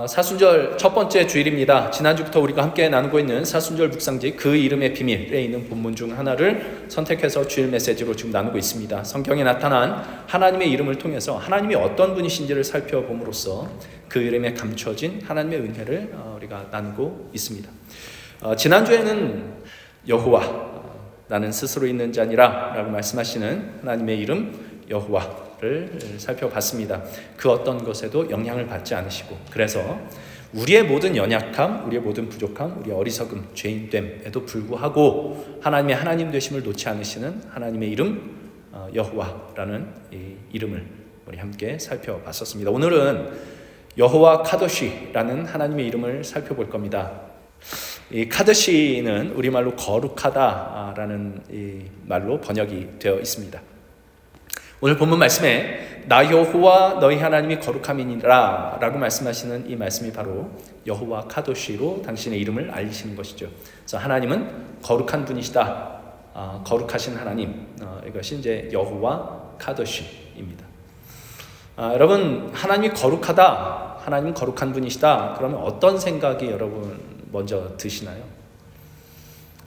사순절 첫 번째 주일입니다. 지난주부터 우리가 함께 나누고 있는 사순절 묵상집 그 이름의 비밀에 있는 본문 중 하나를 선택해서 주일 메시지로 지금 나누고 있습니다. 성경에 나타난 하나님의 이름을 통해서 하나님이 어떤 분이신지를 살펴봄으로써 그 이름에 감춰진 하나님의 은혜를 우리가 나누고 있습니다. 지난주에는 여호와, 나는 스스로 있는 자니라 라고 말씀하시는 하나님의 이름 여호와를 살펴봤습니다. 그 어떤 것에도 영향을 받지 않으시고, 그래서 우리의 모든 연약함, 우리의 모든 부족함, 우리의 어리석음, 죄인됨에도 불구하고 하나님의 하나님 되심을 놓지 않으시는 하나님의 이름 여호와라는 이 이름을 우리 함께 살펴봤었습니다. 오늘은 여호와 카도시라는 하나님의 이름을 살펴볼 겁니다. 이 카드시는 우리말로 거룩하다라는 이 말로 번역이 되어 있습니다. 오늘 본문 말씀에 나 여호와 너희 하나님이 거룩함이니라 라고 말씀하시는 이 말씀이 바로 여호와 카도시로 당신의 이름을 알리시는 것이죠. 그래서 하나님은 거룩한 분이시다, 거룩하신 하나님, 이것이 이제 여호와 카도시입니다. 여러분, 하나님이 거룩하다, 하나님은 거룩한 분이시다 그러면 어떤 생각이 여러분 먼저 드시나요?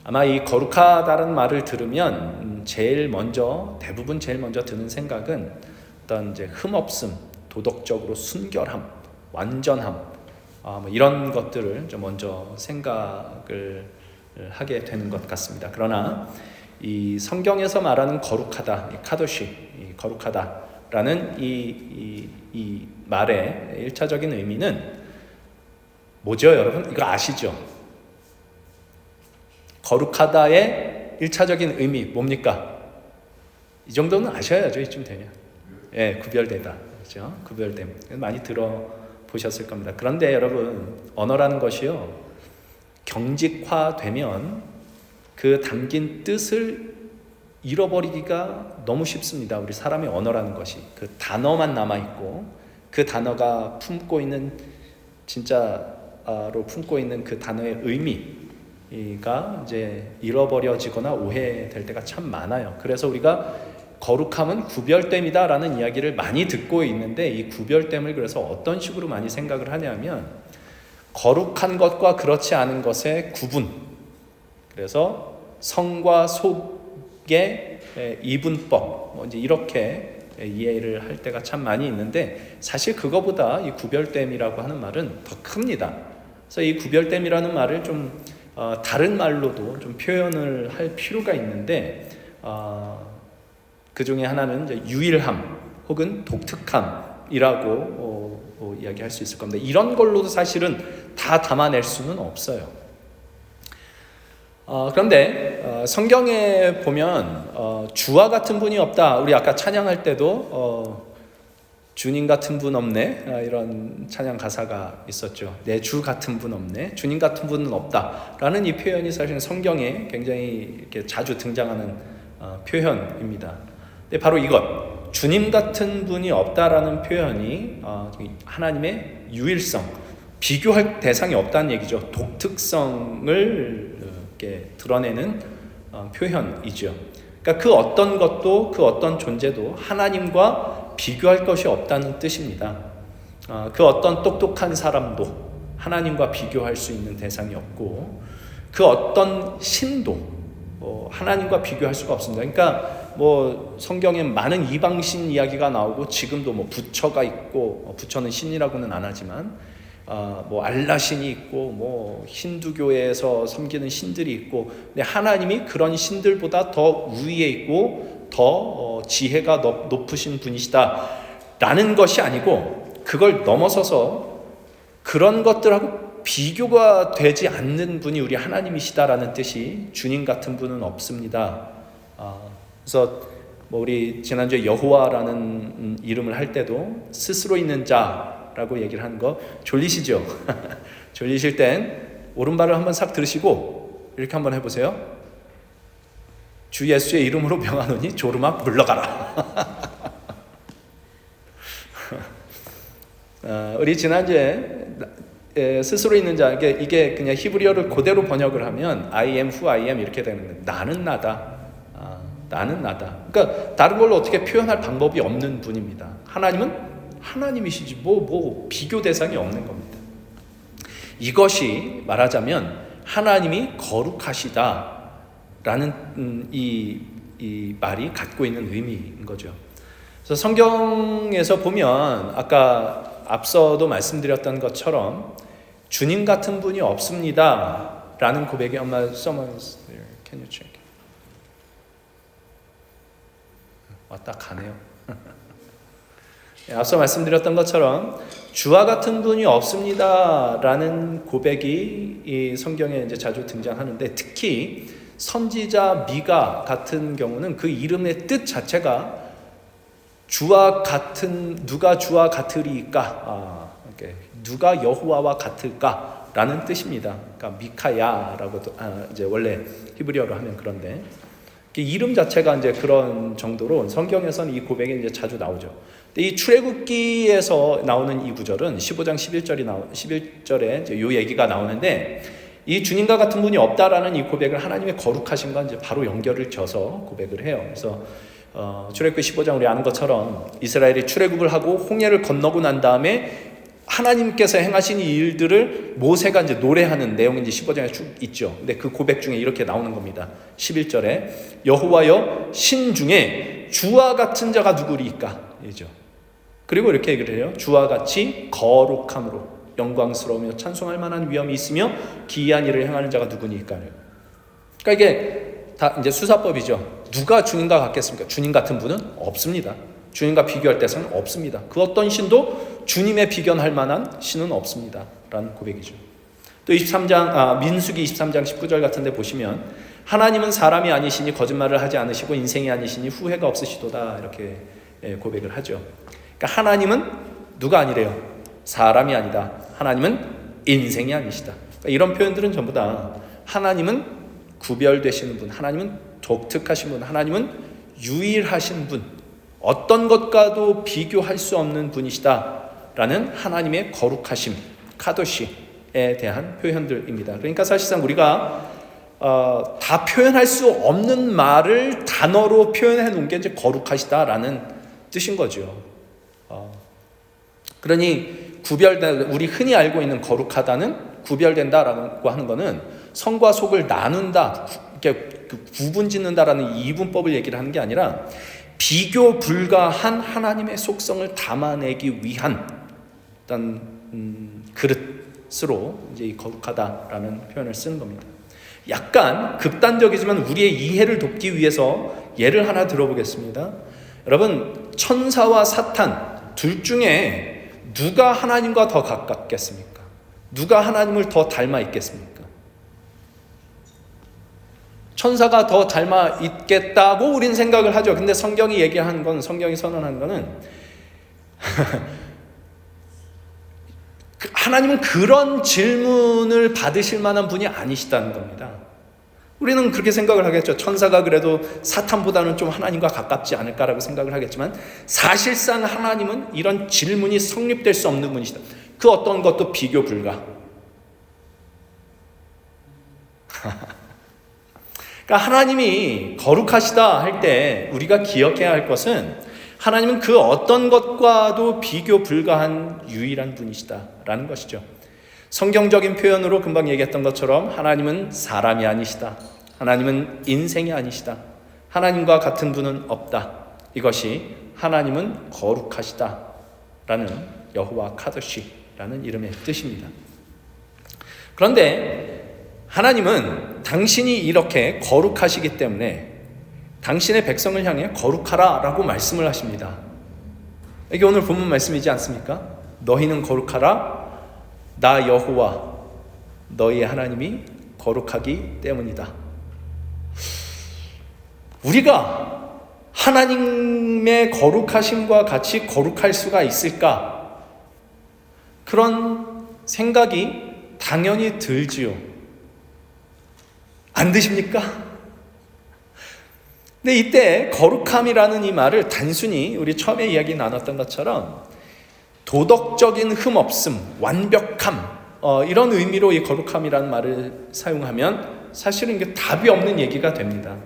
아마 이 거룩하다는 말을 들으면 대부분 제일 먼저 드는 생각은 어떤 이제 흠없음, 도덕적으로 순결함, 완전함, 뭐 이런 것들을 좀 먼저 생각을 하게 되는 것 같습니다. 그러나 이 성경에서 말하는 거룩하다, 이 카도시, 이 거룩하다라는 이 말의 1차적인 의미는 뭐죠, 여러분? 이거 아시죠? 거룩하다의 1차적인 의미 뭡니까? 이 정도는 아셔야죠, 이쯤 되면. 예, 구별되다. 그렇죠? 구별됨. 많이 들어보셨을 겁니다. 그런데 여러분, 언어라는 것이요, 경직화되면 그 담긴 뜻을 잃어버리기가 너무 쉽습니다. 우리 사람의 언어라는 것이. 그 단어만 남아있고, 그 단어가 품고 있는 진짜로 품고 있는 그 단어의 의미가 이제 잃어버려지거나 오해될 때가 참 많아요. 그래서 우리가 거룩함은 구별됨이다라는 이야기를 많이 듣고 있는데, 이 구별됨을 그래서 어떤 식으로 많이 생각을 하냐면 거룩한 것과 그렇지 않은 것의 구분, 그래서 성과 속의 이분법, 뭐 이제 이렇게 이해를 할 때가 참 많이 있는데, 사실 그거보다 이 구별됨이라고 하는 말은 더 큽니다. 그래서 이 구별됨이라는 말을 좀 다른 말로도 좀 표현을 할 필요가 있는데, 그 중에 하나는 이제 유일함 혹은 독특함이라고 이야기할 수 있을 겁니다. 이런 걸로도 사실은 다 담아낼 수는 없어요. 그런데 성경에 보면 주와 같은 분이 없다. 우리 아까 찬양할 때도 주님 같은 분 없네, 이런 찬양 가사가 있었죠. 내 주 같은 분 없네, 주님 같은 분은 없다라는 이 표현이 사실은 성경에 굉장히 이렇게 자주 등장하는 표현입니다. 근데 바로 이것, 주님 같은 분이 없다라는 표현이 하나님의 유일성, 비교할 대상이 없다는 얘기죠. 독특성을 이렇게 드러내는 표현이죠. 그러니까 그 어떤 것도, 그 어떤 존재도 하나님과 비교할 것이 없다는 뜻입니다. 그 어떤 똑똑한 사람도 하나님과 비교할 수 있는 대상이 없고, 그 어떤 신도 하나님과 비교할 수가 없습니다. 그러니까 뭐 성경에 많은 이방신 이야기가 나오고, 지금도 뭐 부처가 있고, 부처는 신이라고는 안 하지만 뭐 알라신이 있고, 뭐 힌두교에서 섬기는 신들이 있고, 근데 하나님이 그런 신들보다 더 우위에 있고 더 지혜가 높으신 분이시다라는 것이 아니고, 그걸 넘어서서 그런 것들하고 비교가 되지 않는 분이 우리 하나님이시다라는 뜻이, 주님 같은 분은 없습니다. 그래서 뭐 우리 지난주에 여호와라는 이름을 할 때도 스스로 있는 자라고 얘기를 하는 거 졸리시죠? 졸리실 땐 오른발을 한번 싹 들으시고 이렇게 한번 해보세요. 주 예수의 이름으로 명하노니 졸음아 물러가라. 우리 지난주에 스스로 있는 자, 이게 그냥 히브리어를 그대로 번역을 하면 I am who I am 이렇게 되는 거예요. 나는 나다. 나는 나다. 그러니까 다른 걸로 어떻게 표현할 방법이 없는 분입니다. 하나님은 하나님이시지 뭐 비교 대상이 없는 겁니다. 이것이 말하자면 하나님이 거룩하시다라는 이 말이 갖고 있는 의미인 거죠. 그래서 성경에서 보면 아까 앞서도 말씀드렸던 것처럼 주님 같은 분이 없습니다 라는 고백이 someone's there. Can you check? 왔다 가네요. 앞서 말씀드렸던 것처럼 주와 같은 분이 없습니다라는 고백이 이 성경에 이제 자주 등장하는데, 특히 선지자 미가 같은 경우는 그 이름의 뜻 자체가 주와 같은, 누가 주와 같으리까, 누가 여호와와 같을까라는 뜻입니다. 그러니까 미카야라고도 이제 원래 히브리어로 하면 그런데 이름 자체가 이제 그런 정도로 성경에서는 이 고백이 이제 자주 나오죠. 근데 이 출애굽기에서 나오는 이 구절은 15장 11절에 이제 요 얘기가 나오는데, 이 주님과 같은 분이 없다라는 이 고백을 하나님의 거룩하신과 이제 바로 연결을 져서 고백을 해요. 그래서 출애굽기 15장 우리 아는 것처럼 이스라엘이 출애굽을 하고 홍해를 건너고 난 다음에 하나님께서 행하신 이 일들을 모세가 이제 노래하는 내용이 이제 15장에 쭉 있죠. 근데 그 고백 중에 이렇게 나오는 겁니다. 11절에 여호와여 신 중에 주와 같은 자가 누구리이까? 이죠. 그리고 이렇게 얘기를 해요. 주와 같이 거룩함으로 영광스러우며 찬송할 만한 위엄이 있으며 기이한 일을 행하는 자가 누구니까요. 그러니까 이게 다 이제 수사법이죠. 누가 주님과 같겠습니까? 주님 같은 분은 없습니다. 주님과 비교할 대상은 없습니다. 그 어떤 신도 주님에 비견할 만한 신은 없습니다 라는 고백이죠. 또 민수기 23장 19절 같은 데 보시면 하나님은 사람이 아니시니 거짓말을 하지 않으시고 인생이 아니시니 후회가 없으시도다 이렇게 고백을 하죠. 그러니까 하나님은 누가 아니래요? 사람이 아니다. 하나님은 인생이 아니시다. 그러니까 이런 표현들은 전부 다 하나님은 구별되시는 분, 하나님은 독특하신 분, 하나님은 유일하신 분, 어떤 것과도 비교할 수 없는 분이시다라는 하나님의 거룩하심, 카도시에 대한 표현들입니다. 그러니까 사실상 우리가 다 표현할 수 없는 말을 단어로 표현해 놓은 게 이제 거룩하시다라는 뜻인 거죠. 그러니 우리 흔히 알고 있는 거룩하다는, 구별된다라고 하는 거는 성과 속을 나눈다, 이렇게 구분 짓는다라는 이분법을 얘기를 하는 게 아니라 비교 불가한 하나님의 속성을 담아내기 위한 어떤 그릇으로 이제 이 거룩하다라는 표현을 쓰는 겁니다. 약간 극단적이지만 우리의 이해를 돕기 위해서 예를 하나 들어보겠습니다. 여러분, 천사와 사탄 둘 중에 누가 하나님과 더 가깝겠습니까? 누가 하나님을 더 닮아 있겠습니까? 천사가 더 닮아 있겠다고 우린 생각을 하죠. 근데 성경이 얘기한 건, 성경이 선언한 거는 하나님은 그런 질문을 받으실 만한 분이 아니시다는 겁니다. 우리는 그렇게 생각을 하겠죠. 천사가 그래도 사탄보다는 좀 하나님과 가깝지 않을까라고 생각을 하겠지만, 사실상 하나님은 이런 질문이 성립될 수 없는 분이시다. 그 어떤 것도 비교 불가. 그러니까 하나님이 거룩하시다 할 때 우리가 기억해야 할 것은, 하나님은 그 어떤 것과도 비교 불가한 유일한 분이시다라는 것이죠. 성경적인 표현으로 금방 얘기했던 것처럼 하나님은 사람이 아니시다. 하나님은 인생이 아니시다. 하나님과 같은 분은 없다. 이것이 하나님은 거룩하시다라는 여호와 카도시라는 이름의 뜻입니다. 그런데 하나님은 당신이 이렇게 거룩하시기 때문에 당신의 백성을 향해 거룩하라 라고 말씀을 하십니다. 이게 오늘 본문 말씀이지 않습니까? 너희는 거룩하라. 나 여호와 너희의 하나님이 거룩하기 때문이다. 우리가 하나님의 거룩하심과 같이 거룩할 수가 있을까? 그런 생각이 당연히 들지요. 안 드십니까? 근데 이때 거룩함이라는 이 말을 단순히 우리 처음에 이야기 나눴던 것처럼 도덕적인 흠없음, 완벽함, 이런 의미로 이 거룩함이라는 말을 사용하면 사실은 이게 답이 없는 얘기가 됩니다.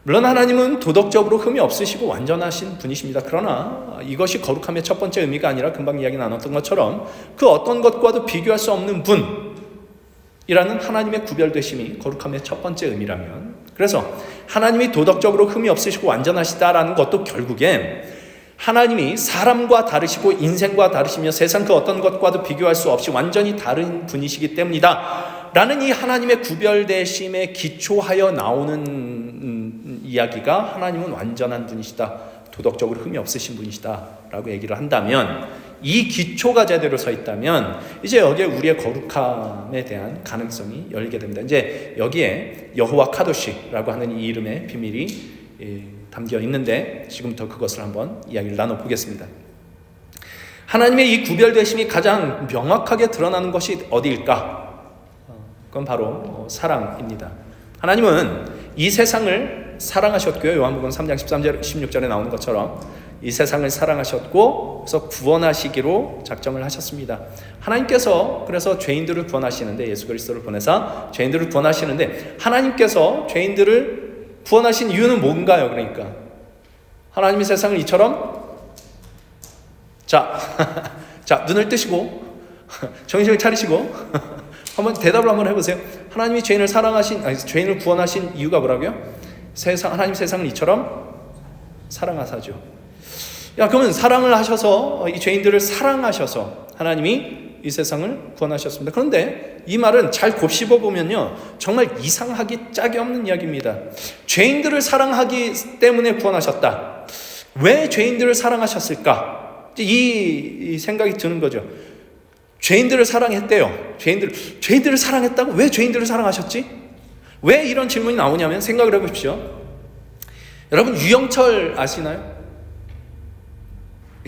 물론 하나님은 도덕적으로 흠이 없으시고 완전하신 분이십니다. 그러나 이것이 거룩함의 첫 번째 의미가 아니라 금방 이야기 나눴던 것처럼 그 어떤 것과도 비교할 수 없는 분이라는 하나님의 구별되심이 거룩함의 첫 번째 의미라면, 그래서 하나님이 도덕적으로 흠이 없으시고 완전하시다라는 것도 결국엔 하나님이 사람과 다르시고 인생과 다르시며 세상 그 어떤 것과도 비교할 수 없이 완전히 다른 분이시기 때문이다 라는 이 하나님의 구별되심에 기초하여 나오는 이야기가 하나님은 완전한 분이시다, 도덕적으로 흠이 없으신 분이시다 라고 얘기를 한다면, 이 기초가 제대로 서 있다면 이제 여기에 우리의 거룩함에 대한 가능성이 열리게 됩니다. 이제 여기에 여호와 카도시라고 하는 이 이름의 비밀이 담겨 있는데 지금부터 그것을 한번 이야기를 나눠보겠습니다. 하나님의 이 구별되심이 가장 명확하게 드러나는 것이 어디일까? 그건 바로 사랑입니다. 하나님은 이 세상을 사랑하셨고요. 요한복음 3장 13절 16절에 나오는 것처럼 이 세상을 사랑하셨고 그래서 구원하시기로 작정을 하셨습니다. 하나님께서 그래서 죄인들을 구원하시는데, 예수 그리스도를 보내사 죄인들을 구원하시는데, 하나님께서 죄인들을 구원하신 이유는 뭔가요? 그러니까 하나님이 세상을 이처럼 자 눈을 뜨시고 정신을 차리시고 한번 대답을 한번 해보세요. 하나님이 죄인을 구원하신 이유가 뭐라고요? 하나님 세상을 이처럼 사랑하사죠. 그러면 사랑을 하셔서, 이 죄인들을 사랑하셔서 하나님이 이 세상을 구원하셨습니다. 그런데 이 말은 잘 곱씹어 보면요, 정말 이상하기 짝이 없는 이야기입니다. 죄인들을 사랑하기 때문에 구원하셨다. 왜 죄인들을 사랑하셨을까? 이 생각이 드는 거죠. 죄인들을 사랑했대요. 죄인들을 사랑했다고? 왜 죄인들을 사랑하셨지? 왜 이런 질문이 나오냐면, 생각을 해보십시오. 여러분 유영철 아시나요?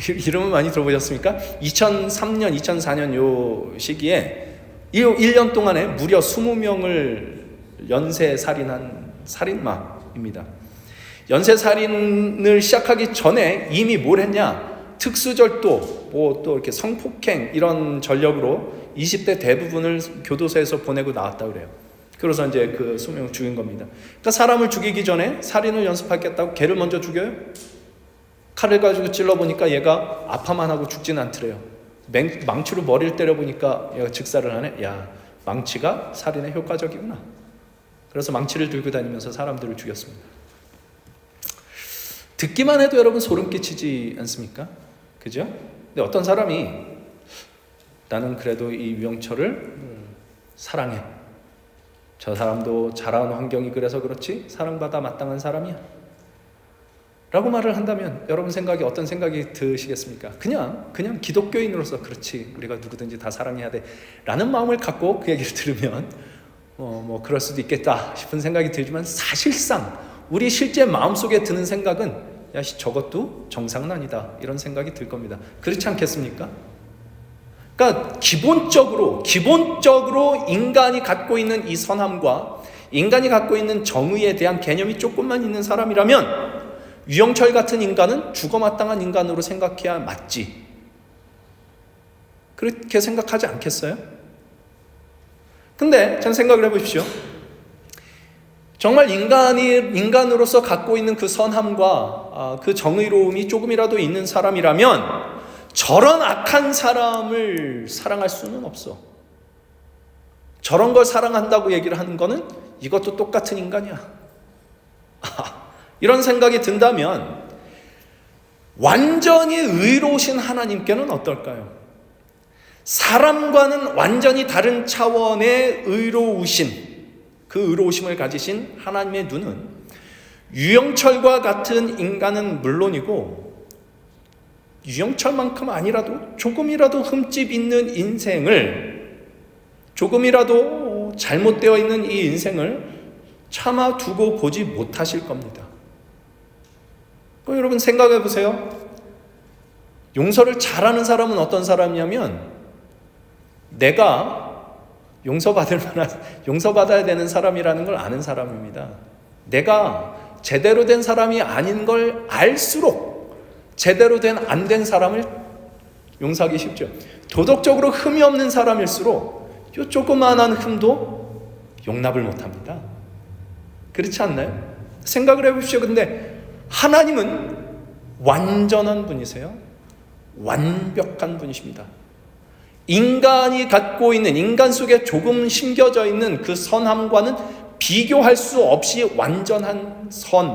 이름은 많이 들어보셨습니까? 2003년, 2004년 요 시기에 1년 동안에 무려 20명을 연쇄살인한 살인마입니다. 연쇄살인을 시작하기 전에 이미 뭘 했냐? 특수절도, 또 이렇게 성폭행 이런 전력으로 20대 대부분을 교도소에서 보내고 나왔다 그래요. 그래서 이제 그 20명을 죽인 겁니다. 그러니까 사람을 죽이기 전에 살인을 연습하겠다고 걔를 먼저 죽여요? 칼을 가지고 찔러보니까 얘가 아파만 하고 죽지는 않더래요. 망치로 머리를 때려보니까 얘가 즉사를 하네. 야, 망치가 살인에 효과적이구나. 그래서 망치를 들고 다니면서 사람들을 죽였습니다. 듣기만 해도 여러분 소름 끼치지 않습니까? 그죠? 근데 어떤 사람이 나는 그래도 이 유영철을 사랑해. 저 사람도 자라온 환경이 그래서 그렇지 사랑받아 마땅한 사람이야 라고 말을 한다면 여러분 생각에 어떤 생각이 드시겠습니까? 그냥 기독교인으로서 그렇지, 우리가 누구든지 다 사랑해야 돼 라는 마음을 갖고 그 얘기를 들으면 뭐 그럴 수도 있겠다 싶은 생각이 들지만, 사실상 우리 실제 마음속에 드는 생각은 야, 저것도 정상은 아니다 이런 생각이 들 겁니다. 그렇지 않겠습니까? 그러니까 기본적으로 인간이 갖고 있는 이 선함과 인간이 갖고 있는 정의에 대한 개념이 조금만 있는 사람이라면 유영철 같은 인간은 죽어마땅한 인간으로 생각해야 맞지. 그렇게 생각하지 않겠어요? 근데 전 생각을 해보십시오. 정말 인간으로서 갖고 있는 그 선함과 그 정의로움이 조금이라도 있는 사람이라면 저런 악한 사람을 사랑할 수는 없어. 저런 걸 사랑한다고 얘기를 하는 거는 이것도 똑같은 인간이야. 이런 생각이 든다면 완전히 의로우신 하나님께는 어떨까요? 사람과는 완전히 다른 차원의 의로우신, 그 의로우심을 가지신 하나님의 눈은 유영철과 같은 인간은 물론이고 유영철만큼 아니라도 조금이라도 흠집 있는 인생을, 조금이라도 잘못되어 있는 이 인생을 참아두고 보지 못하실 겁니다. 그럼 여러분 생각해 보세요. 용서를 잘하는 사람은 어떤 사람이냐면 내가 용서받아야 되는 사람이라는 걸 아는 사람입니다. 내가 제대로 된 사람이 아닌 걸 알수록 제대로 안 된 사람을 용서하기 쉽죠. 도덕적으로 흠이 없는 사람일수록 이 조그마한 흠도 용납을 못합니다. 그렇지 않나요? 생각을 해보십시오. 근데 하나님은 완전한 분이세요. 완벽한 분이십니다. 인간이 갖고 있는, 인간 속에 조금 심겨져 있는 그 선함과는 비교할 수 없이 완전한 선,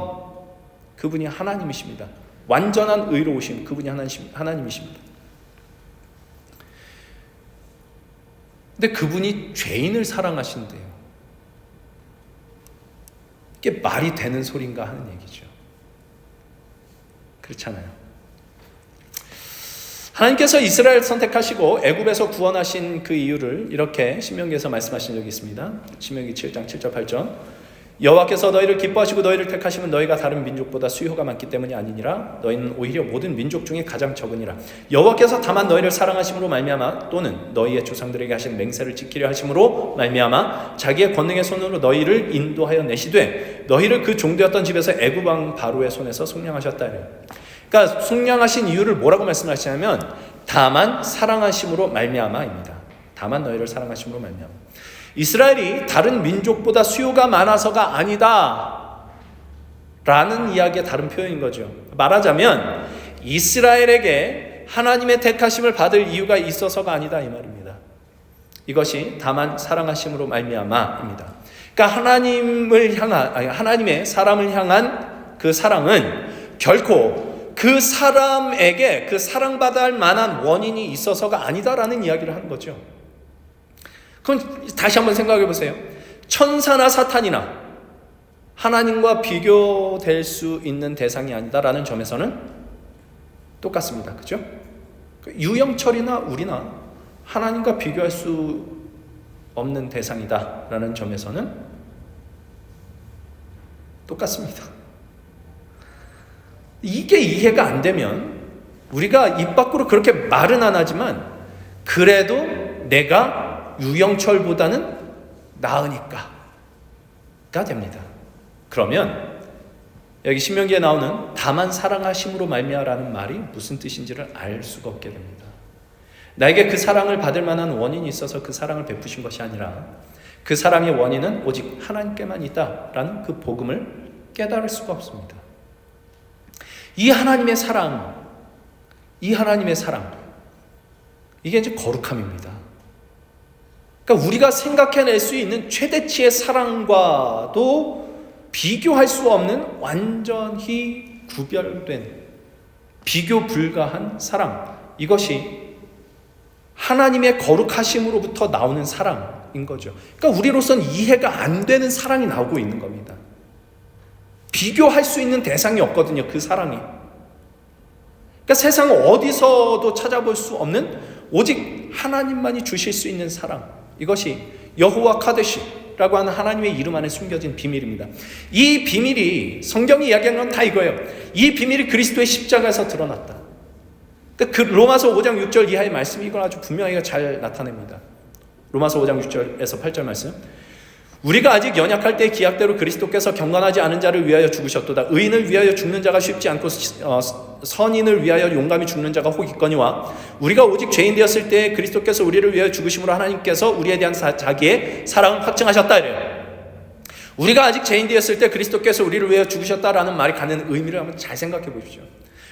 그분이 하나님이십니다. 완전한 의로우심, 그분이 하나님이십니다. 근데 그분이 죄인을 사랑하신대요. 이게 말이 되는 소린가 하는 얘기죠. 그렇잖아요. 하나님께서 이스라엘 선택하시고 애굽에서 구원하신 그 이유를 이렇게 신명기에서 말씀하신 적이 있습니다. 신명기 7장 7절 8절. 여호와께서 너희를 기뻐하시고 너희를 택하시면 너희가 다른 민족보다 수효가 많기 때문이 아니니라. 너희는 오히려 모든 민족 중에 가장 적으니라. 여호와께서 다만 너희를 사랑하심으로 말미암아 또는 너희의 조상들에게 하신 맹세를 지키려 하심으로 말미암아 자기의 권능의 손으로 너희를 인도하여 내시되 너희를 그 종되었던 집에서 애굽 왕 바로의 손에서 속량하셨다. 그러니까 속량하신 이유를 뭐라고 말씀하시냐면 다만 사랑하심으로 말미암아입니다. 다만 너희를 사랑하심으로 말미암아. 이스라엘이 다른 민족보다 수요가 많아서가 아니다 라는 이야기의 다른 표현인 거죠. 말하자면 이스라엘에게 하나님의 택하심을 받을 이유가 있어서가 아니다 이 말입니다. 이것이 다만 사랑하심으로 말미암아입니다. 그러니까 하나님의 사람을 향한 그 사랑은 결코 그 사람에게 그 사랑받을 만한 원인이 있어서가 아니다라는 이야기를 하는 거죠. 그럼 다시 한번 생각해 보세요. 천사나 사탄이나 하나님과 비교될 수 있는 대상이 아니다라는 점에서는 똑같습니다. 그죠? 유영철이나 우리나 하나님과 비교할 수 없는 대상이다라는 점에서는 똑같습니다. 이게 이해가 안 되면 우리가 입 밖으로 그렇게 말은 안 하지만 그래도 내가 유영철보다는 나으니까가 됩니다. 그러면 여기 신명기에 나오는 다만 사랑하심으로 말미암아라는 말이 무슨 뜻인지를 알 수가 없게 됩니다. 나에게 그 사랑을 받을 만한 원인이 있어서 그 사랑을 베푸신 것이 아니라 그 사랑의 원인은 오직 하나님께만 있다라는 그 복음을 깨달을 수가 없습니다. 이 하나님의 사랑, 이게 이제 거룩함입니다. 그러니까 우리가 생각해낼 수 있는 최대치의 사랑과도 비교할 수 없는 완전히 구별된 비교 불가한 사랑, 이것이 하나님의 거룩하심으로부터 나오는 사랑인 거죠. 그러니까 우리로서는 이해가 안 되는 사랑이 나오고 있는 겁니다. 비교할 수 있는 대상이 없거든요. 그 사랑이. 그러니까 세상 어디서도 찾아볼 수 없는 오직 하나님만이 주실 수 있는 사랑, 이것이 여호와 카데시라고 하는 하나님의 이름 안에 숨겨진 비밀입니다. 이 비밀이 성경이 이야기하는 건 다 이거예요. 이 비밀이 그리스도의 십자가에서 드러났다. 그 로마서 5장 6절 이하의 말씀이 이걸 아주 분명하게 잘 나타냅니다. 로마서 5장 6절에서 8절 말씀. 우리가 아직 연약할 때 기약대로 그리스도께서 경건하지 않은 자를 위하여 죽으셨도다. 의인을 위하여 죽는 자가 쉽지 않고 선인을 위하여 용감히 죽는 자가 혹 있거니와 우리가 오직 죄인 되었을 때 그리스도께서 우리를 위하여 죽으심으로 하나님께서 우리에 대한 자기의 사랑을 확증하셨다 이래요. 우리가 아직 죄인 되었을 때 그리스도께서 우리를 위하여 죽으셨다라는 말이 갖는 의미를 한번 잘 생각해 보십시오.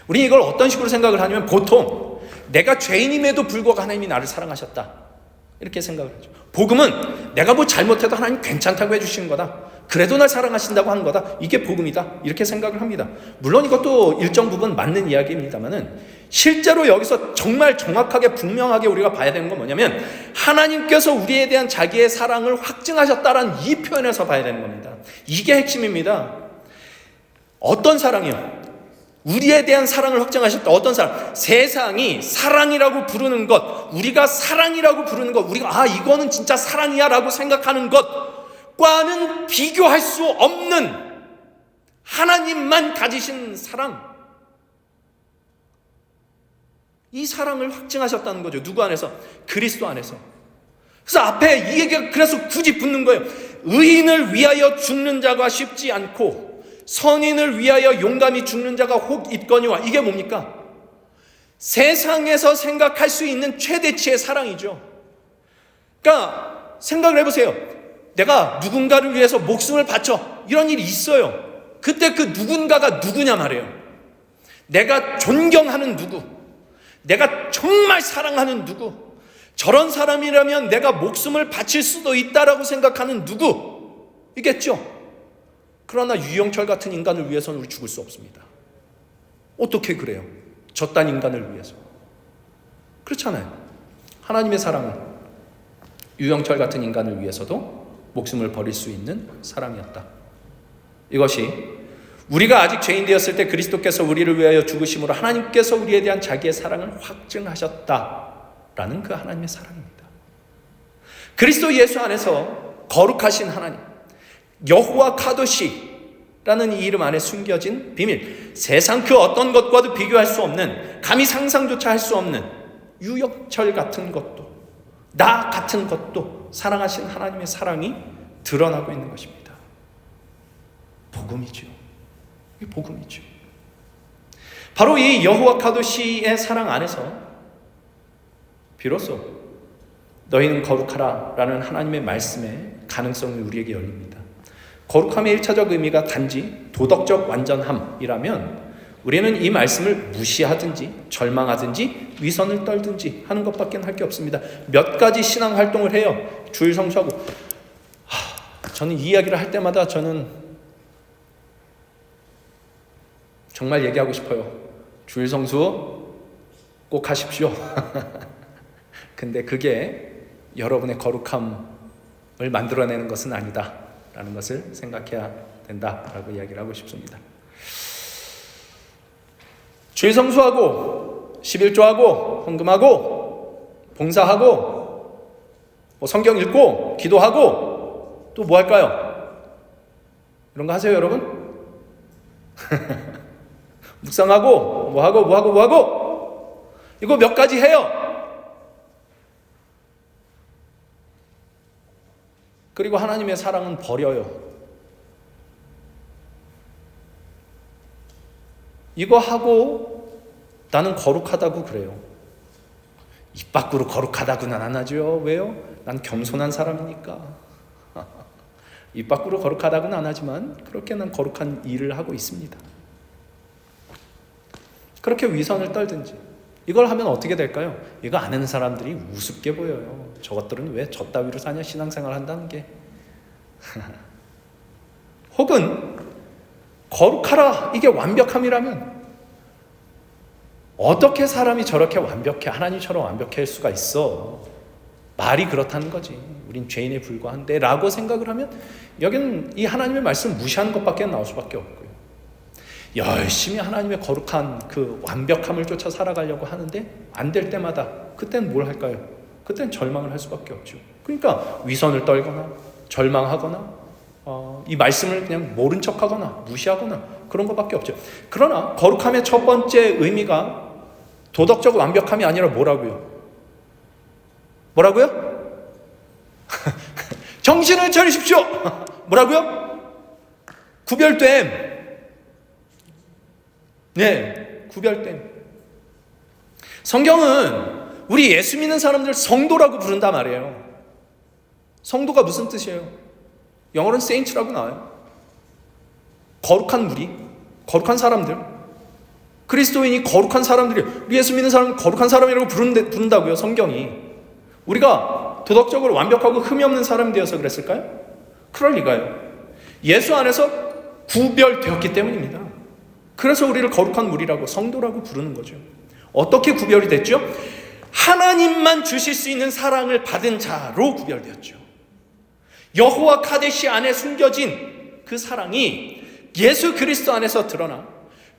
우리는 이걸 어떤 식으로 생각을 하냐면 보통 내가 죄인임에도 불구하고 하나님이 나를 사랑하셨다 이렇게 생각을 하죠. 복음은 내가 뭐 잘못해도 하나님 괜찮다고 해주시는 거다. 그래도 날 사랑하신다고 하는 거다. 이게 복음이다. 이렇게 생각을 합니다. 물론 이것도 일정 부분 맞는 이야기입니다만은 실제로 여기서 정말 정확하게 분명하게 우리가 봐야 되는 건 뭐냐면 하나님께서 우리에 대한 자기의 사랑을 확증하셨다라는 이 표현에서 봐야 되는 겁니다. 이게 핵심입니다. 어떤 사랑이요? 우리에 대한 사랑을 확증하셨다. 어떤 사랑? 세상이 사랑이라고 부르는 것, 우리가 사랑이라고 부르는 것, 우리가 이거는 진짜 사랑이야 라고 생각하는 것과는 비교할 수 없는 하나님만 가지신 사랑, 이 사랑을 확증하셨다는 거죠. 누구 안에서? 그리스도 안에서. 그래서 앞에 이 얘기가 그래서 굳이 붙는 거예요. 의인을 위하여 죽는 자가 쉽지 않고 선인을 위하여 용감히 죽는 자가 혹 있거니와. 이게 뭡니까? 세상에서 생각할 수 있는 최대치의 사랑이죠. 그러니까 생각을 해보세요. 내가 누군가를 위해서 목숨을 바쳐, 이런 일이 있어요. 그때 그 누군가가 누구냐 말이에요. 내가 존경하는 누구, 내가 정말 사랑하는 누구, 저런 사람이라면 내가 목숨을 바칠 수도 있다라고 생각하는 누구 이겠죠. 그러나 유영철 같은 인간을 위해서는 우리 죽을 수 없습니다. 어떻게 그래요? 저딴 인간을 위해서. 그렇잖아요. 하나님의 사랑은 유영철 같은 인간을 위해서도 목숨을 버릴 수 있는 사랑이었다. 이것이 우리가 아직 죄인 되었을 때 그리스도께서 우리를 위하여 죽으심으로 하나님께서 우리에 대한 자기의 사랑을 확증하셨다라는 그 하나님의 사랑입니다. 그리스도 예수 안에서 거룩하신 하나님, 여호와 카도시라는 이 이름 안에 숨겨진 비밀, 세상 그 어떤 것과도 비교할 수 없는, 감히 상상조차 할 수 없는 유영철 같은 것도, 나 같은 것도 사랑하신 하나님의 사랑이 드러나고 있는 것입니다. 복음이죠. 이게 복음이죠. 바로 이 여호와 카도시의 사랑 안에서 비로소 너희는 거룩하라 라는 하나님의 말씀의 가능성이 우리에게 열립니다. 거룩함의 1차적 의미가 단지 도덕적 완전함이라면 우리는 이 말씀을 무시하든지 절망하든지 위선을 떨든지 하는 것밖에 할 게 없습니다. 몇 가지 신앙 활동을 해요. 주일 성수하고. 저는 이 이야기를 할 때마다 저는 정말 얘기하고 싶어요. 주일 성수 꼭 하십시오. 근데 그게 여러분의 거룩함을 만들어내는 것은 아니다 라는 것을 생각해야 된다라고 이야기를 하고 싶습니다. 주일 성수하고 11조하고 헌금하고 봉사하고 성경 읽고 기도하고 또 뭐 할까요? 이런 거 하세요 여러분? 묵상하고 뭐하고 이거 몇 가지 해요. 그리고 하나님의 사랑은 버려요. 이거 하고 나는 거룩하다고 그래요. 입 밖으로 거룩하다고는 안 하죠. 왜요? 난 겸손한 사람이니까. 입 밖으로 거룩하다고는 안 하지만 그렇게 난 거룩한 일을 하고 있습니다. 그렇게 위선을 떨든지 이걸 하면 어떻게 될까요? 이거 아는 사람들이 우습게 보여요. 저것들은 왜 저 따위로 사냐 신앙생활 한다는 게. 혹은 거룩하라 이게 완벽함이라면 어떻게 사람이 저렇게 완벽해 하나님처럼 완벽할 수가 있어. 말이 그렇다는 거지. 우린 죄인에 불과한데 라고 생각을 하면 여기는 이 하나님의 말씀 무시하는 것밖에 나올 수밖에 없고요. 열심히 하나님의 거룩한 그 완벽함을 쫓아 살아가려고 하는데 안 될 때마다 그땐 뭘 할까요? 그땐 절망을 할 수밖에 없죠. 그러니까 위선을 떨거나 절망하거나 이 말씀을 그냥 모른 척하거나 무시하거나 그런 것밖에 없죠. 그러나 거룩함의 첫 번째 의미가 도덕적 완벽함이 아니라 뭐라고요? 정신을 차리십시오. 뭐라고요? 구별됨. 네, 구별됨. 성경은 우리 예수 믿는 사람들 성도라고 부른단 말이에요. 성도가 무슨 뜻이에요? 영어로는 saints라고 나와요. 거룩한 무리, 거룩한 사람들. 그리스도인이 거룩한 사람들이, 우리 예수 믿는 사람은 거룩한 사람이라고 부른다고요, 성경이. 우리가 도덕적으로 완벽하고 흠이 없는 사람이 되어서 그랬을까요? 그럴 리가요. 예수 안에서 구별되었기 때문입니다. 그래서 우리를 거룩한 무리라고 성도라고 부르는 거죠. 어떻게 구별이 됐죠? 하나님만 주실 수 있는 사랑을 받은 자로 구별되었죠. 여호와 카데시 안에 숨겨진 그 사랑이 예수 그리스도 안에서 드러나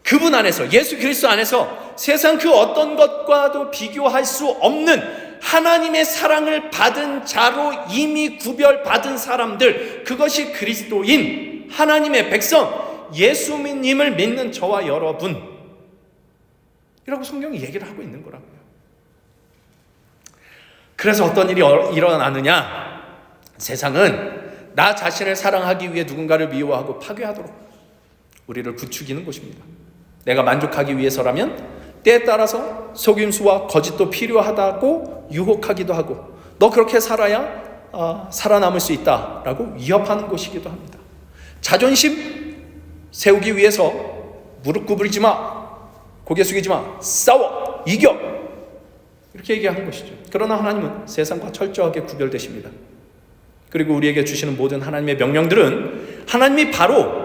그분 안에서 예수 그리스도 안에서 세상 그 어떤 것과도 비교할 수 없는 하나님의 사랑을 받은 자로 이미 구별받은 사람들, 그것이 그리스도인 하나님의 백성 예수님을 믿는 저와 여러분 이라고 성경이 얘기를 하고 있는 거라고요. 그래서 어떤 일이 일어나느냐? 세상은 나 자신을 사랑하기 위해 누군가를 미워하고 파괴하도록 우리를 부추기는 것입니다. 내가 만족하기 위해서라면 때에 따라서 속임수와 거짓도 필요하다고 유혹하기도 하고 너 그렇게 살아야 살아남을 수 있다라고 위협하는 것이기도 합니다. 자존심, 세우기 위해서 무릎 구부리지 마, 고개 숙이지 마, 싸워, 이겨, 이렇게 얘기하는 것이죠. 그러나 하나님은 세상과 철저하게 구별되십니다. 그리고 우리에게 주시는 모든 하나님의 명령들은 하나님이 바로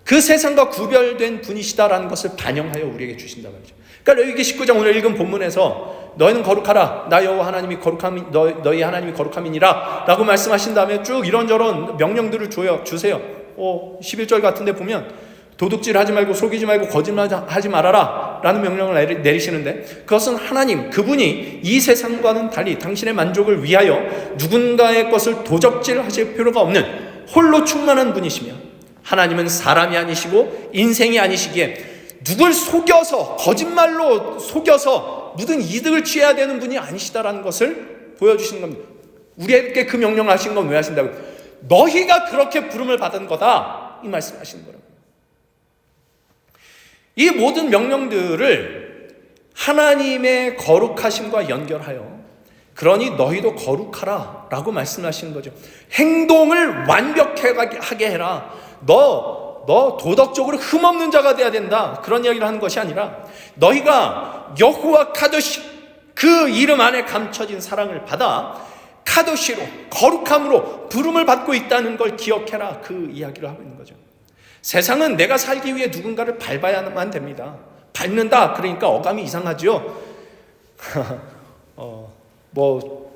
그 세상과 구별된 분이시다라는 것을 반영하여 우리에게 주신다 말이죠. 그러니까 레위기 19장 오늘 읽은 본문에서 너희는 거룩하라, 나 여호와 하나님이 거룩함이 너희 하나님이 거룩함이니라 라고 말씀하신 다음에 쭉 이런저런 명령들을 주세요. 11절 같은 데 보면 도둑질 하지 말고 속이지 말고 거짓말하지 말아라 라는 명령을 내리시는데, 그것은 하나님 그분이 이 세상과는 달리 당신의 만족을 위하여 누군가의 것을 도적질 하실 필요가 없는 홀로 충만한 분이시며, 하나님은 사람이 아니시고 인생이 아니시기에 누굴 속여서 거짓말로 속여서 무슨 이득을 취해야 되는 분이 아니시다라는 것을 보여주시는 겁니다. 우리에게 그 명령을 하신 건 왜 하신다고요? 너희가 그렇게 부름을 받은 거다, 이 말씀하시는 거예요. 이 모든 명령들을 하나님의 거룩하심과 연결하여 그러니 너희도 거룩하라 라고 말씀하시는 거죠. 행동을 완벽하게 해라. 너 도덕적으로 흠없는 자가 돼야 된다, 그런 이야기를 하는 것이 아니라 너희가 여호와 카도시, 그 이름 안에 감춰진 사랑을 받아 카도시로, 거룩함으로 부름을 받고 있다는 걸 기억해라, 그 이야기를 하고 있는 거죠. 세상은 내가 살기 위해 누군가를 밟아야만 됩니다. 밟는다 그러니까 어감이 이상하죠.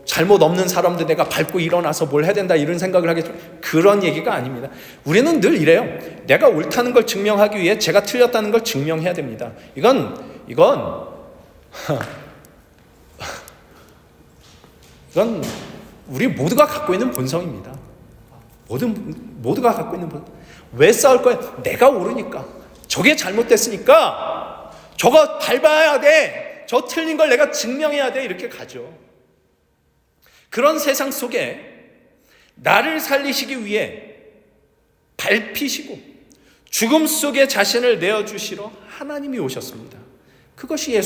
잘못 없는 사람들 내가 밟고 일어나서 뭘 해야 된다 이런 생각을 하겠죠. 그런 얘기가 아닙니다. 우리는 늘 이래요. 내가 옳다는 걸 증명하기 위해 제가 틀렸다는 걸 증명해야 됩니다. 이건 우리 모두가 갖고 있는 본성입니다. 모두가 갖고 있는 본성. 왜 싸울 거야? 내가 옳으니까. 저게 잘못됐으니까 저거 밟아야 돼, 저 틀린 걸 내가 증명해야 돼, 이렇게 가죠. 그런 세상 속에 나를 살리시기 위해 밟히시고 죽음 속에 자신을 내어주시러 하나님이 오셨습니다. 그것이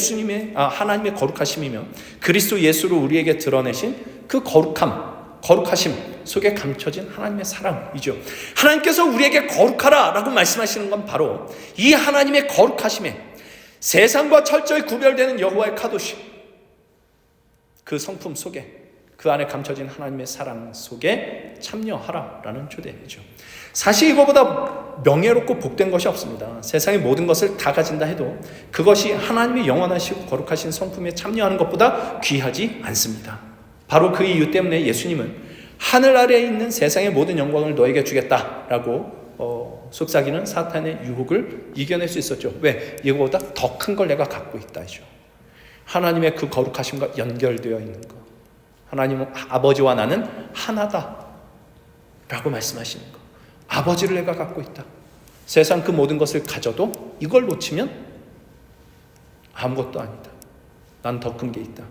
하나님의 거룩하심이며 그리스도 예수로 우리에게 드러내신 그 거룩하심 속에 감춰진 하나님의 사랑이죠. 하나님께서 우리에게 거룩하라 라고 말씀하시는 건 바로 이 하나님의 거룩하심에 세상과 철저히 구별되는 여호와의 카도시, 그 성품 속에, 그 안에 감춰진 하나님의 사랑 속에 참여하라라는 초대이죠. 사실 이거보다 명예롭고 복된 것이 없습니다. 세상의 모든 것을 다 가진다 해도 그것이 하나님의 영원하시고 거룩하신 성품에 참여하는 것보다 귀하지 않습니다. 바로 그 이유 때문에 예수님은 하늘 아래에 있는 세상의 모든 영광을 너에게 주겠다라고 속삭이는 사탄의 유혹을 이겨낼 수 있었죠. 왜? 이거보다 더 큰 걸 내가 갖고 있다죠. 하나님의 그 거룩하심과 연결되어 있는 것. 하나님 아버지와 나는 하나다 라고 말씀하시는 것. 아버지를 내가 갖고 있다. 세상 그 모든 것을 가져도 이걸 놓치면 아무것도 아니다. 난 더 큰 게 있다.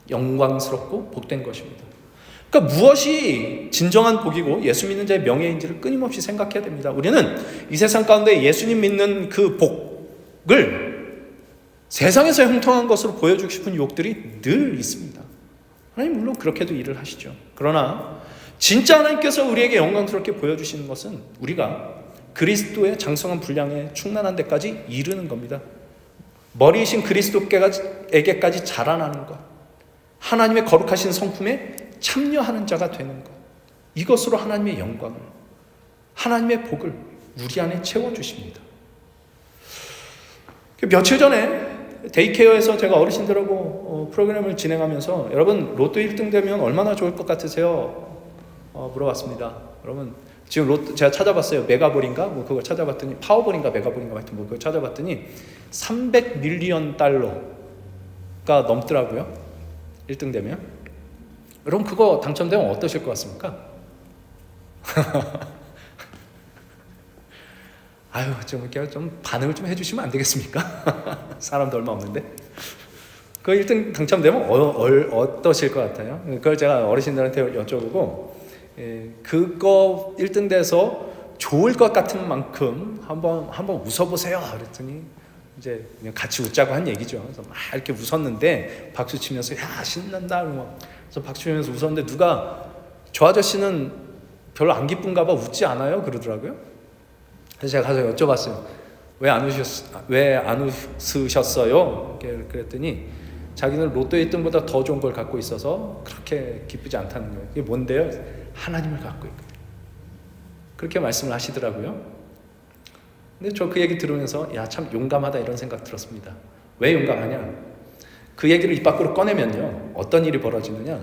영광스럽고 복된 것입니다. 그러니까 무엇이 진정한 복이고 예수 믿는 자의 명예인지를 끊임없이 생각해야 됩니다. 우리는 이 세상 가운데 예수님 믿는 그 복을 세상에서 형통한 것으로 보여주고 싶은 유혹들이 늘 있습니다. 하나님 물론 그렇게도 일을 하시죠. 그러나 진짜 하나님께서 우리에게 영광스럽게 보여주시는 것은 우리가 그리스도의 장성한 분량에 충만한 데까지 이르는 겁니다. 머리이신 그리스도에게까지 자라나는 것, 하나님의 거룩하신 성품에 참여하는 자가 되는 것, 이것으로 하나님의 영광을, 하나님의 복을 우리 안에 채워주십니다. 며칠 전에 데이케어에서 제가 어르신들하고 프로그램을 진행하면서 여러분 로또 1등 되면 얼마나 좋을 것 같으세요? 물어봤습니다. 여러분 지금 로또 제가 찾아봤어요. 메가볼인가? 그걸 찾아봤더니 파워볼인가 메가볼인가 하여튼 그걸 찾아봤더니 300밀리언 달러가 넘더라고요. 1등 되면. 여러분 그거 당첨되면 어떠실 것 같습니까? 좀 반응을 좀 해주시면 안 되겠습니까? 사람도 얼마 없는데. 그 1등 당첨되면 어떠실 것 같아요? 그걸 제가 어르신들한테 여쭤보고, 그거 1등 돼서 좋을 것 같은 만큼 한번 웃어보세요. 그랬더니 이제 그냥 같이 웃자고 한 얘기죠. 그래서 막 이렇게 웃었는데 박수 치면서 야 신난다. 그래서 박수 치면서 웃었는데 누가 저 아저씨는 별로 안 기쁜가 봐 웃지 않아요? 그러더라고요. 그래서 제가 가서 여쭤봤어요. 왜 안 웃으셨어요? 그랬더니 자기는 로또 1등보다 더 좋은 걸 갖고 있어서 그렇게 기쁘지 않다는 거예요. 이게 뭔데요? 하나님을 갖고 있고. 그렇게 말씀을 하시더라고요. 근데 저 그 얘기 들으면서 야, 참 용감하다 이런 생각 들었습니다. 왜 용감하냐? 그 얘기를 입 밖으로 꺼내면요, 어떤 일이 벌어지느냐?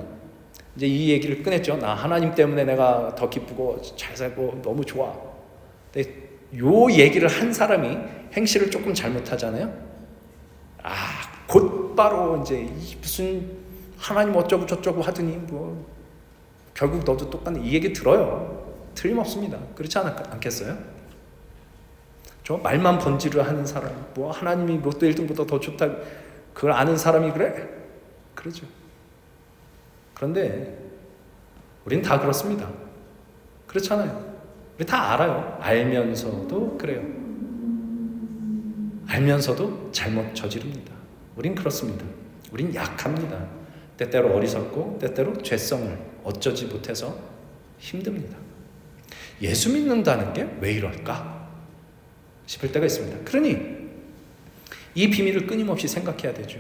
이제 이 얘기를 꺼냈죠. 나 하나님 때문에 내가 더 기쁘고 잘 살고 너무 좋아. 근데 요 얘기를 한 사람이 행실을 조금 잘못하잖아요. 곧바로 이제 무슨 하나님 어쩌고 저쩌고 하더니 뭐 결국 너도 똑같네 이 얘기 들어요. 틀림없습니다. 그렇지 않겠어요? 저 말만 번지르 하는 사람, 뭐 하나님이 로또 1등보다 더 좋다, 그걸 아는 사람이 그래? 그러죠. 그런데 우린 다 그렇습니다. 그렇잖아요. 우리 다 알아요. 알면서도 그래요. 알면서도 잘못 저지릅니다. 우린 그렇습니다. 우린 약합니다. 때때로 어리석고 때때로 죄성을 어쩌지 못해서 힘듭니다. 예수 믿는다는 게 왜 이럴까 싶을 때가 있습니다. 그러니 이 비밀을 끊임없이 생각해야 되죠.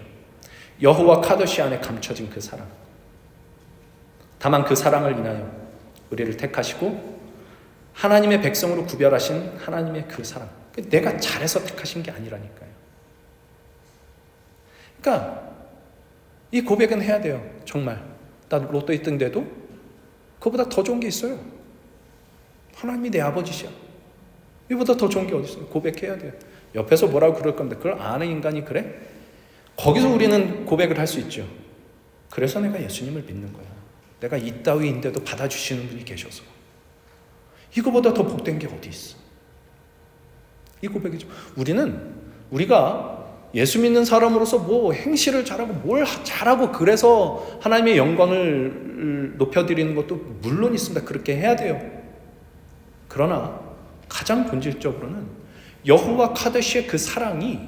여호와 카도시 안에 감춰진 그 사랑. 다만 그 사랑을 인하여 우리를 택하시고 하나님의 백성으로 구별하신 하나님의 그 사랑. 내가 잘해서 택하신 게 아니라니까요. 그러니까 이 고백은 해야 돼요. 정말 나 로또 1등 돼도 그보다 더 좋은 게 있어요. 하나님이 내 아버지시야. 이보다 더 좋은 게 어디 있어요? 고백해야 돼요. 옆에서 뭐라고 그럴 건데 그걸 아는 인간이 그래? 거기서 우리는 고백을 할 수 있죠. 그래서 내가 예수님을 믿는 거야. 내가 이따위인데도 받아주시는 분이 계셔서. 이거보다 더 복된 게 어디 있어? 이 고백이죠. 우리가 예수 믿는 사람으로서 뭐 행실을 잘하고 뭘 잘하고 그래서 하나님의 영광을 높여드리는 것도 물론 있습니다. 그렇게 해야 돼요. 그러나 가장 본질적으로는 여호와 카데시의 그 사랑이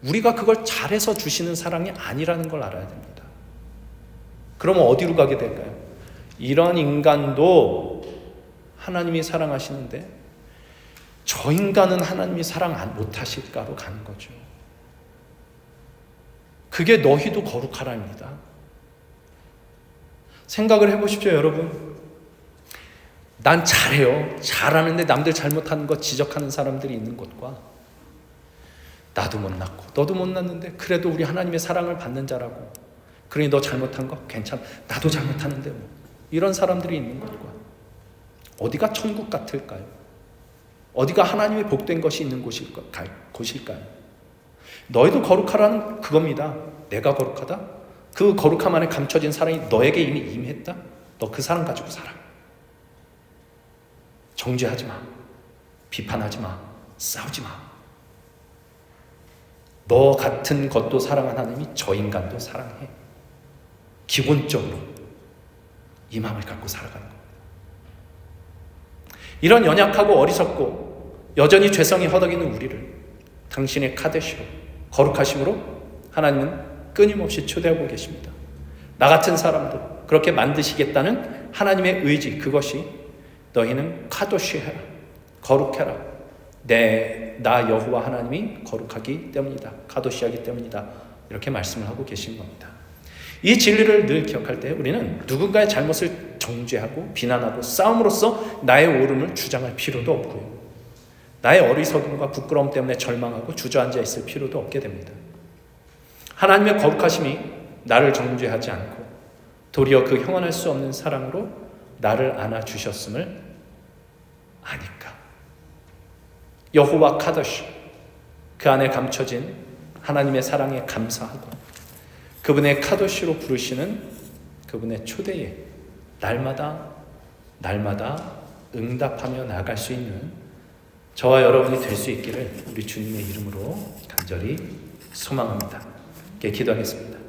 우리가 그걸 잘해서 주시는 사랑이 아니라는 걸 알아야 됩니다. 그러면 어디로 가게 될까요? 이런 인간도 하나님이 사랑하시는데 저 인간은 하나님이 사랑 못하실까로 가는 거죠. 그게 너희도 거룩하랍니다. 생각을 해보십시오, 여러분. 난 잘해요. 잘하는데 남들 잘못하는 거 지적하는 사람들이 있는 것과 나도 못났고 너도 못났는데 그래도 우리 하나님의 사랑을 받는 자라고, 그러니 너 잘못한 거 괜찮아, 나도 잘못하는데 뭐, 이런 사람들이 있는 것과 어디가 천국 같을까요? 어디가 하나님의 복된 것이 있는 곳일까요? 너희도 거룩하라는 그겁니다. 내가 거룩하다? 그 거룩함 안에 감춰진 사랑이 너에게 이미 임했다? 너 그 사랑 가지고 살아. 정죄하지 마. 비판하지 마. 싸우지 마. 너 같은 것도 사랑한 하나님이 저 인간도 사랑해. 기본적으로 이 마음을 갖고 살아가는 겁니다. 이런 연약하고 어리석고 여전히 죄성이 허덕이는 우리를 당신의 카데시로, 거룩하심으로 하나님은 끊임없이 초대하고 계십니다. 나 같은 사람도 그렇게 만드시겠다는 하나님의 의지, 그것이 너희는 카도시해라, 거룩해라. 나 여호와 하나님이 거룩하기 때문이다. 카도시하기 때문이다. 이렇게 말씀을 하고 계신 겁니다. 이 진리를 늘 기억할 때 우리는 누군가의 잘못을 정죄하고 비난하고 싸움으로써 나의 옳음을 주장할 필요도 없고요. 나의 어리석음과 부끄러움 때문에 절망하고 주저앉아 있을 필요도 없게 됩니다. 하나님의 거룩하심이 나를 정죄하지 않고 도리어 그 형언할 수 없는 사랑으로 나를 안아주셨음을 아니까. 여호와 카도시, 그 안에 감춰진 하나님의 사랑에 감사하고 그분의 카도시로 부르시는 그분의 초대에 날마다 응답하며 나아갈 수 있는 저와 여러분이 될 수 있기를 우리 주님의 이름으로 간절히 소망합니다. 기도하겠습니다.